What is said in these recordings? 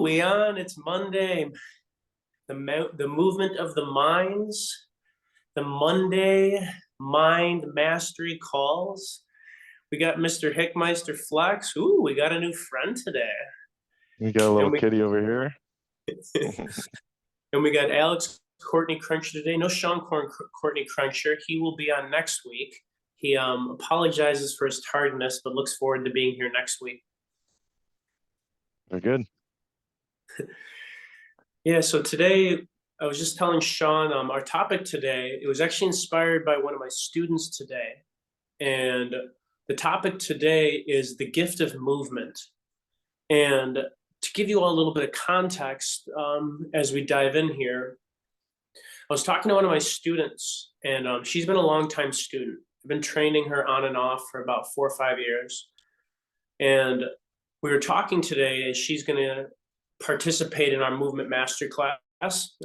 we on? It's Monday. The movement of the minds. The Monday mind mastery calls. We got Mr. Hickmeister Flex. Ooh, we got a new friend today. You got a And little we kitty over here. and we got Alex Courtney Cruncher today. No Courtney Cruncher. He will be on next week. He apologizes for his tardiness, but looks forward to being here next week. They're good. Yeah, so today I was just telling Sean, our topic today, it was actually inspired by one of my students today. And the topic today is the gift of movement. And to give you all a little bit of context as we dive in here, I was talking to one of my students, and she's been a long-time student. I've been training her on and off for about 4 or 5 years. And we were talking today, and she's going to participate in our movement master class.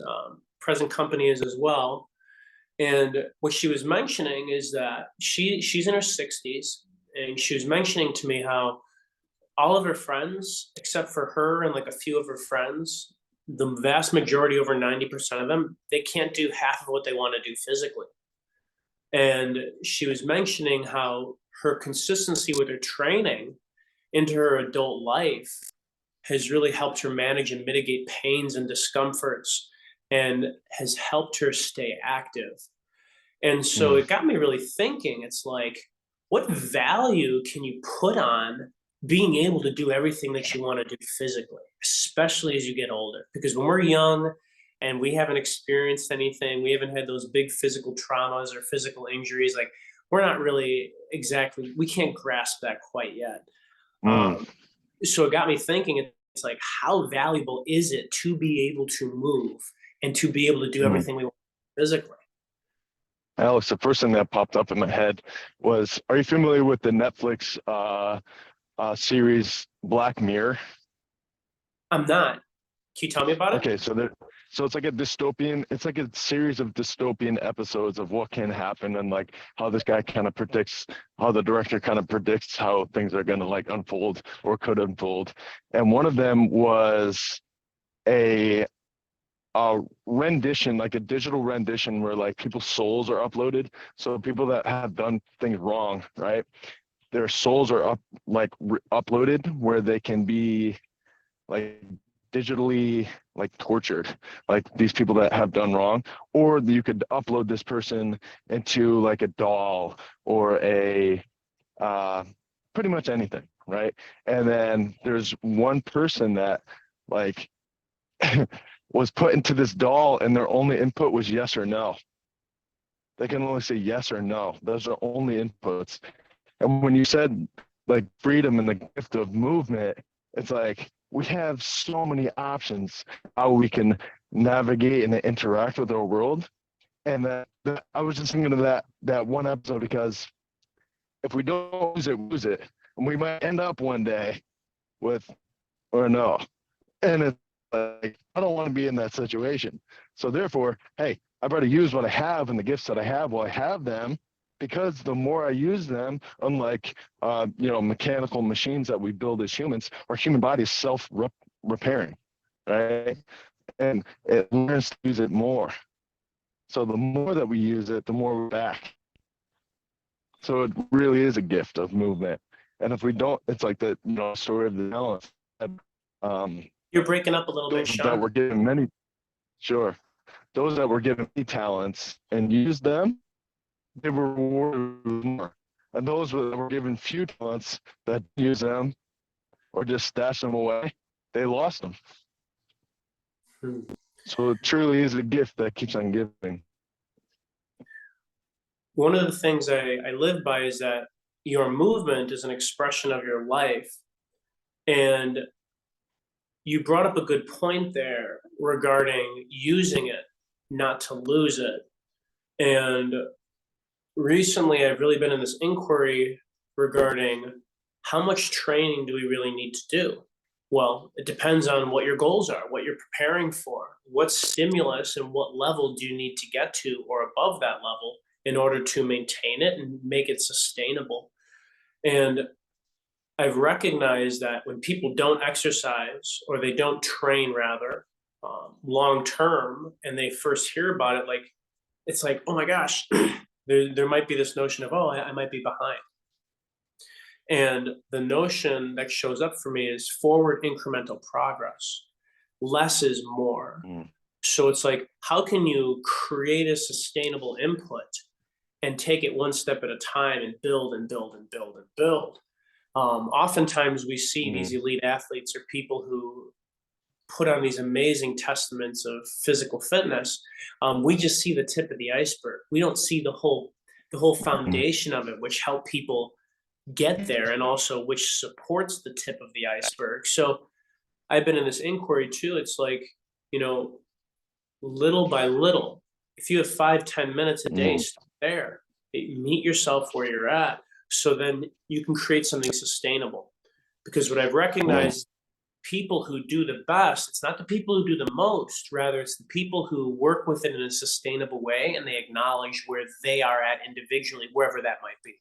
Present company is as well. And what she was mentioning is that she's in her 60s, and she was mentioning to me how all of her friends, except for her and like a few of her friends, the vast majority, over 90% of them, they can't do half of what they want to do physically. And she was mentioning how her consistency with her training into her adult life has really helped her manage and mitigate pains and discomforts and has helped her stay active. And so it got me really thinking, it's like, what value can you put on being able to do everything that you want to do physically, especially as you get older? Because when we're young and we haven't experienced anything, we haven't had those big physical traumas or physical injuries, like we're not really exactly, we can't grasp that quite yet. So it got me thinking, it's like, how valuable is it to be able to move and to be able to do everything we want physically? Alex, the first thing that popped up in my head was, are you familiar with the Netflix series Black Mirror? I'm not. Can you tell me about it? Okay, so it's like a dystopian, it's like a series of dystopian episodes of what can happen and like how this guy kind of predicts, how the director kind of predicts how things are going to like unfold or could unfold. And one of them was a rendition, like a digital rendition where like people's souls are uploaded. So people that have done things wrong, right? Their souls are uploaded where they can be like digitally like tortured, like these people that have done wrong. Or you could upload this person into like a doll or a pretty much anything, right? And then there's one person that like was put into this doll and their only input was yes or no. They can only say yes or no. Those are only inputs. And when you said like freedom and the gift of movement, it's like we have so many options how we can navigate and interact with our world. And that I was just thinking of that one episode, because if we don't use it, lose it. And we might end up one day with or no. And it's like, I don't want to be in that situation. So therefore, hey, I better use what I have and the gifts that I have while I have them, because the more I use them, unlike mechanical machines that we build as humans, our human body is self-repairing, right? And it learns to use it more. So the more that we use it, the more we're back. So it really is a gift of movement. And if we don't, it's like the story of the talents. You're breaking up a little bit, Sean. That were given those that were given many talents and used them, they were rewarded more. And those that were given few talents that use them or just stash them away, they lost them. So it truly is a gift that keeps on giving. One of the things I live by is that your movement is an expression of your life. And you brought up a good point there regarding using it, not to lose it. And recently, I've really been in this inquiry regarding how much training do we really need to do? Well, it depends on what your goals are, what you're preparing for, what stimulus and what level do you need to get to or above that level in order to maintain it and make it sustainable. And I've recognized that when people don't exercise or they don't train rather long term, and they first hear about it, like it's like, oh my gosh, there might be this notion of, oh, I might be behind. And the notion that shows up for me is forward incremental progress. Less is more. Mm. So it's like, how can you create a sustainable input and take it one step at a time and build and build and build and build? Oftentimes we see these Mm. elite athletes or people who put on these amazing testaments of physical fitness. We just see the tip of the iceberg. We don't see the whole Mm. foundation of it, which help people get there, and also which supports the tip of the iceberg. So I've been in this inquiry too. It's like, you know, little by little, if you have 5, 10 minutes a day, Mm. start there. Meet yourself where you're at. So then you can create something sustainable. Because what I've Mm. recognized, people who do the best, it's not the people who do the most, rather it's the people who work with it in a sustainable way and they acknowledge where they are at individually, wherever that might be.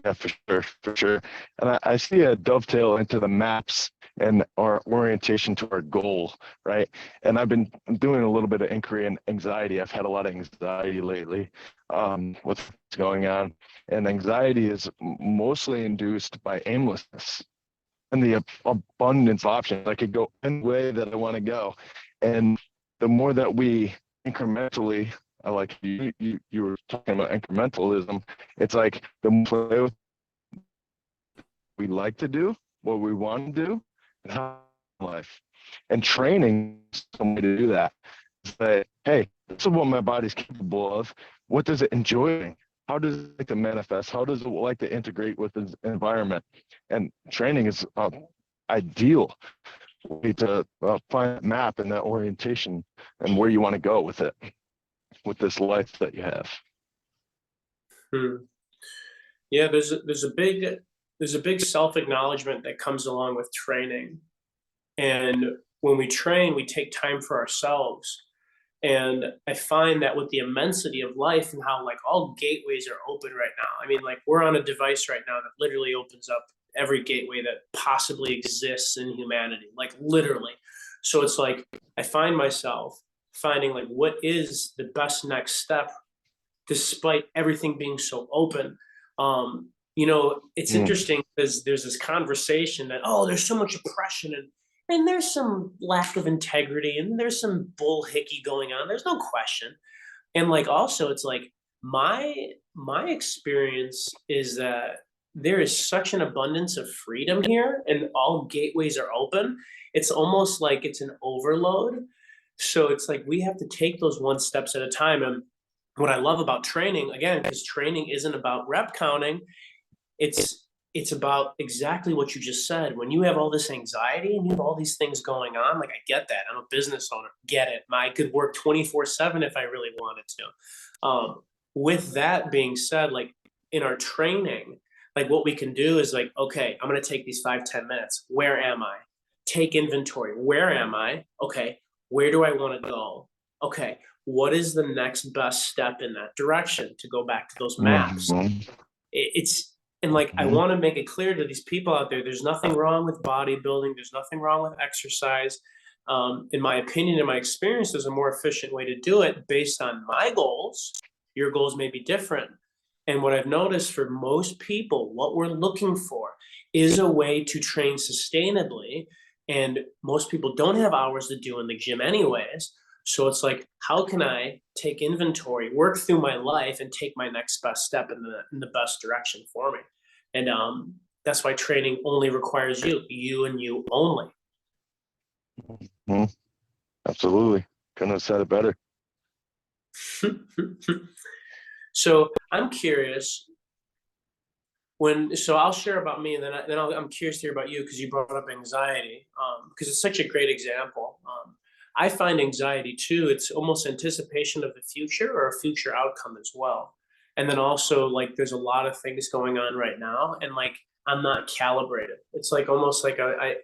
Yeah, for sure, for sure. And I see a dovetail into the maps and our orientation to our goal, right? And I've been doing a little bit of inquiry and anxiety. I've had a lot of anxiety lately, with what's going on. And anxiety is mostly induced by aimlessness and the abundance of options. I could go any way that I want to go. And the more that we incrementally, I like you were talking about incrementalism. It's like the more we like to do, what we want to do, and how life. And training is some way to do that. Say, hey, this is what my body's capable of. What does it enjoy? How does it like to manifest? How does it like to integrate with its environment? And training is ideal way to find that map and that orientation and where you want to go with it, with this life that you have. Hmm. Yeah, there's a big self-acknowledgement that comes along with training. And when we train, we take time for ourselves. And I find that with the immensity of life and how like all gateways are open right now. I mean, like we're on a device right now that literally opens up every gateway that possibly exists in humanity, like literally. So it's like I find myself finding like what is the best next step despite everything being so open. It's Mm. interesting because there's this conversation that, oh, there's so much oppression and there's some lack of integrity and there's some bull hickey going on. There's no question. And like also it's like my experience is that there is such an abundance of freedom here and all gateways are open. It's almost like it's an overload. So it's like we have to take those one steps at a time. And what I love about training, again, because training isn't about rep counting, it's about exactly what you just said. When you have all this anxiety and you have all these things going on, like I get that. I'm a business owner, get it. I could work 24/7 if I really wanted to. With that being said, like in our training, like what we can do is like, okay, I'm gonna take these 5, 10 minutes. Where am I? Take inventory. Where am I? Okay, where do I want to go? Okay, what is the next best step in that direction to go back to those maps? Mm-hmm. It's and like I Mm-hmm. want to make it clear to these people out there, there's nothing wrong with bodybuilding, there's nothing wrong with exercise. In my opinion, in my experience, there's a more efficient way to do it based on my goals. Your goals may be different. And what I've noticed for most people, what we're looking for is a way to train sustainably. And most people don't have hours to do in the gym, anyways. So it's like, how can I take inventory, work through my life, and take my next best step in the best direction for me? And that's why training only requires you and you only. Mm-hmm. Absolutely. Couldn't have said it better. So I'm curious so I'll share about me and I'm curious to hear about you because you brought up anxiety because it's such a great example. I find anxiety too, it's almost anticipation of the future or a future outcome as well. And then also like there's a lot of things going on right now and like I'm not calibrated. It's like almost like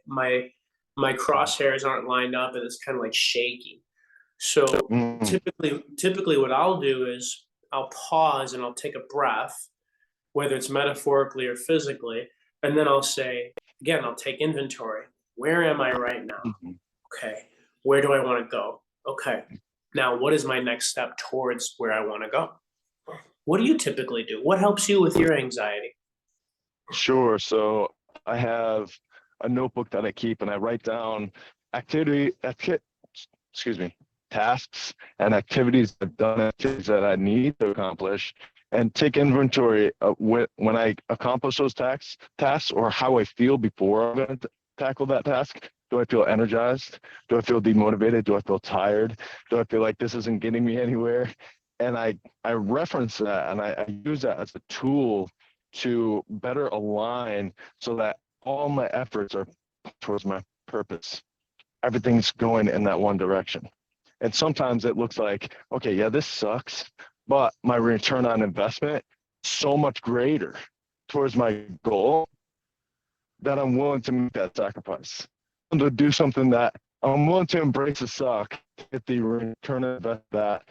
my crosshairs aren't lined up and it's kind of like shaky. So Mm. typically what I'll do is I'll pause and I'll take a breath whether it's metaphorically or physically. And then I'll say, again, I'll take inventory. Where am I right now? Mhm. Okay. Where do I want to go? Okay. Now, what is my next step towards where I want to go? What do you typically do? What helps you with your anxiety? Sure. So I have a notebook that I keep, and I write down excuse me, tasks and activities I've done, activities that I need to accomplish, and take inventory of when I accomplish those tasks, or how I feel before I'm going to tackle that task. Do I feel energized? Do I feel demotivated? Do I feel tired? Do I feel like this isn't getting me anywhere? And I reference that, and I use that as a tool to better align so that all my efforts are towards my purpose. Everything's going in that one direction. And sometimes it looks like, okay, yeah, this sucks, but my return on investment is so much greater towards my goal that I'm willing to make that sacrifice. To do something that I'm willing to embrace the suck to get the return on investment that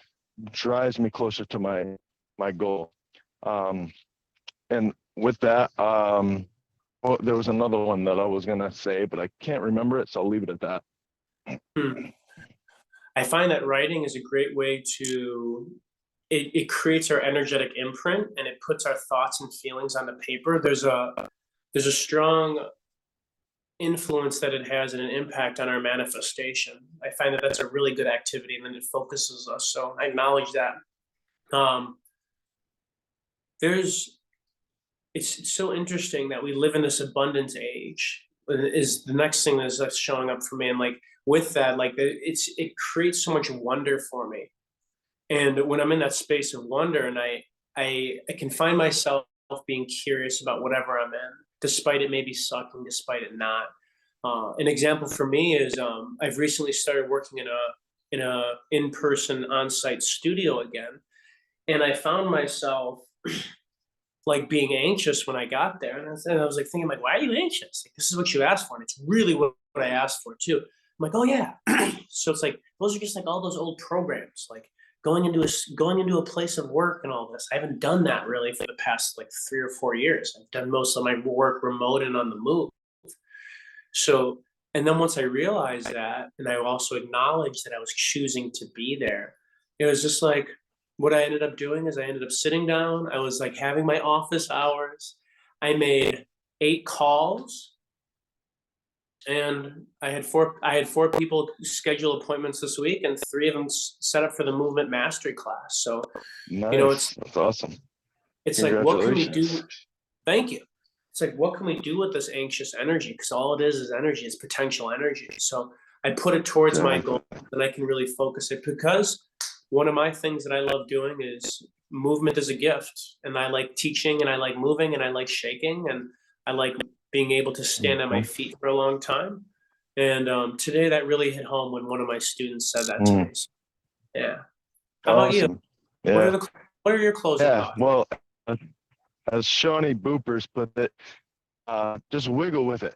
drives me closer to my goal. And with that, well, there was another one that I was gonna say, but I can't remember it, so I'll leave it at that. Hmm. I find that writing is a great way to it creates our energetic imprint and it puts our thoughts and feelings on the paper. There's a strong influence that it has and an impact on our manifestation. I find that that's a really good activity and then it focuses us. So I acknowledge that. Um, there's it's so interesting that we live in this abundance age is the next thing that's showing up for me. And like with that, like it creates so much wonder for me. And when I'm in that space of wonder and I can find myself being curious about whatever I'm in, despite it maybe sucking, despite it not. An example for me is I've recently started working in a in-person on-site studio again, and I found myself like being anxious when I got there, and I was like thinking like, why are you anxious? Like this is what you asked for, and it's really what I asked for too. I'm like, oh yeah. So it's like those are just like all those old programs, like going into a place of work and all this. I haven't done that really for the past like 3 or 4 years. I've done most of my work remote and on the move. So, and then once I realized that, and I also acknowledged that I was choosing to be there, it was just like what I ended up doing is I ended up sitting down. I was like having my office hours. I made 8 calls and I had four people schedule appointments this week and 3 of them set up for the movement mastery class. So, you know, Nice. That's awesome. it's like what can we Congratulations. do? Thank you. It's like, what can we do with this anxious energy? Because all it is energy, it's potential energy. So I put it towards my Exactly. goal and I can really focus it because one of my things that I love doing is movement is a gift. And I like teaching and I like moving and I like shaking and I like being able to stand on my Mhm. feet for a long time. And today that really hit home when one of my students said that to Mm. me. So, yeah. How about you? Awesome. What are Yeah. what are your closing Yeah. thoughts? Well, as Shawnee Boopers put it, just wiggle with it.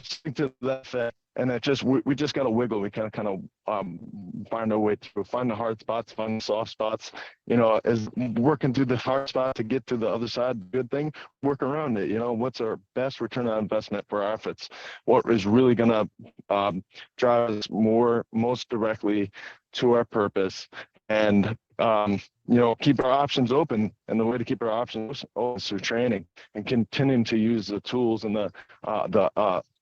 Stick to that fact, and it just we just got to wiggle. We kind of find our way through, find the hard spots, find the soft spots. You know, as working through the hard spot to get to the other side, good thing, work around it. You know, what's our best return on investment for our efforts? What is really gonna drive us most directly to our purpose? And keep our options open. And the way to keep our options open is through training and continuing to use the tools and the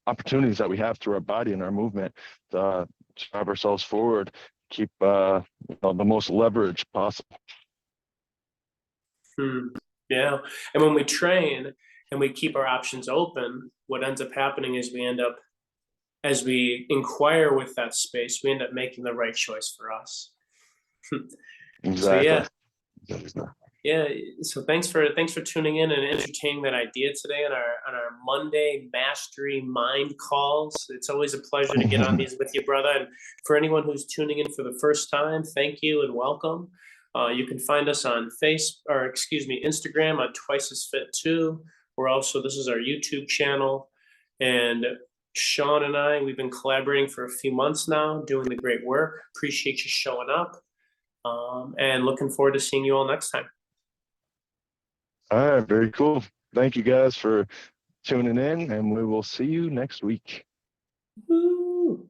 opportunities that we have through our body and our movement to drive ourselves forward, keep the most leverage possible. Hmm. Yeah. And when we train and we keep our options open, what ends up happening is as we inquire with that space, we end up making the right choice for us. So Exactly. yeah, yeah. So thanks for tuning in and entertaining that idea today on our Monday mastery mind calls. It's always a pleasure to get on these with you, brother. And for anyone who's tuning in for the first time, thank you and welcome. You can find us on Instagram on Twice as Fit too. We're also this is our YouTube channel, and Sean and we've been collaborating for a few months now, doing the great work. Appreciate you showing up, and looking forward to seeing you all next time. All right, very cool. Thank you guys for tuning in, and we will see you next week. Woo!